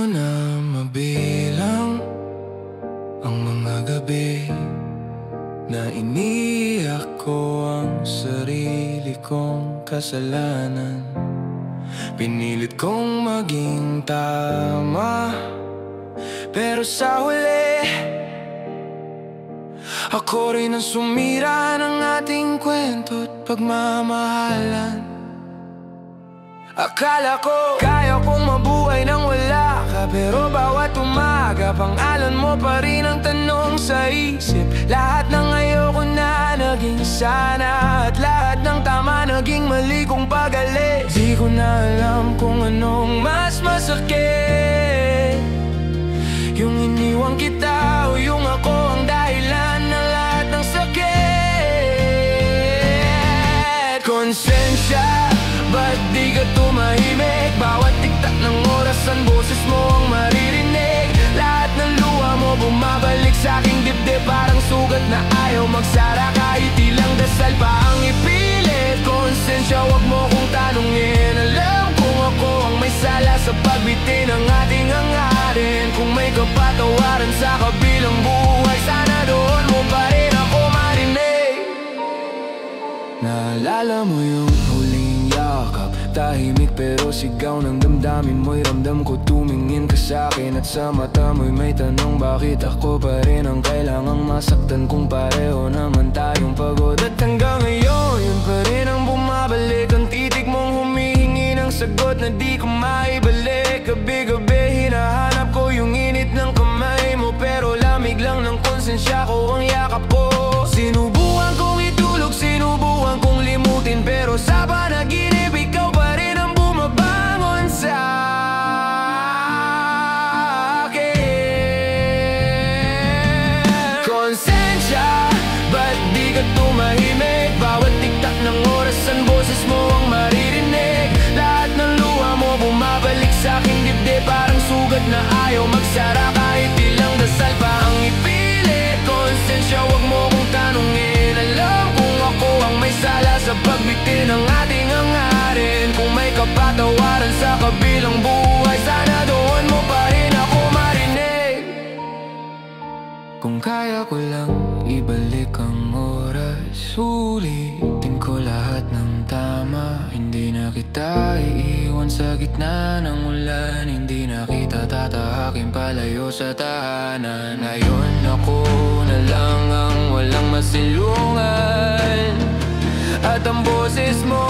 ko na mabilang ang mga gabi na iniiyak ko ang sarili kong kasalanan. Pinilit kong maging tama, pero sa huli ako rin ang sumira ng ating kwento't pagmamahalan. Akala ko kaya kong mabuhay nang wala ka, pero bawat umaga pangalan mo pa rin ang tanong sa isip. Lahat ng ayoko na naging sana, at lahat ng tama naging mali kong pag-alis. Di ko na alam kung anong mas masakit, yung iniwan kita o yung ako ang dahilan ng lahat ng sakit. Konsensya, ba't di ka tumahimik? Bawat tiktak ng oras ang boses mo ang maririnig. Lahat ng luha mo bumabalik sa aking dibdib, parang sugat na ayaw magsara kahit ilang dasal pa ang ipilit. Konsensya, wag mo kong tanungin, alam kung ako ang may sala sa pagbitin ng ating hangarin. Kung may kapatawaran sa kabilang buhay, sana doon mo pa rin ako marinig. Naalala mo yung huling yakap, tahimik pero sigaw ng damdamin mo'y ramdam ko. Tumingin ka sa'kin at sa mata mo'y may tanong, bakit ako pa rin ang kailangang masaktan kung pareho naman tayong pagod? At hanggang ngayon, yun pa rin ang bumabalik, ang titig mong humihingi ng sagot na di ko maibalik. Gabi-gabi hinahanap ko yung init ng kamay mo, pero lamig lang ng konsensya ko ang yakap ko. Sinubukan kong itulog, sinubukan kong limutin, pero sa panaginip ikaw pa rin ang bumabangon sa akin. Konsensya, ba't di ka tumahimik? Bawat tiktak ng oras ang boses mo ang maririnig. Lahat ng luha mo bumabalik sa aking dibdib, parang sugat na ayaw magsara kahit ilang dasal pa ang ipilit. Konsensya, wag mo kong tanungin, alam kung ako ang may sala sa pagbitin ng ating hangarin. Kung may kapatawaran sa kabilang buhay, sana doon mo pa rin ako marinig. Kung kaya ko lang ibalik ang oras, sulitin ko lahat ng tama. Hindi na kita iiwan sa gitna ng ulan, hindi na kita tatahakin palayo sa tahanan. Ngayon ako na lang ang walang masilungan, at ang boses mo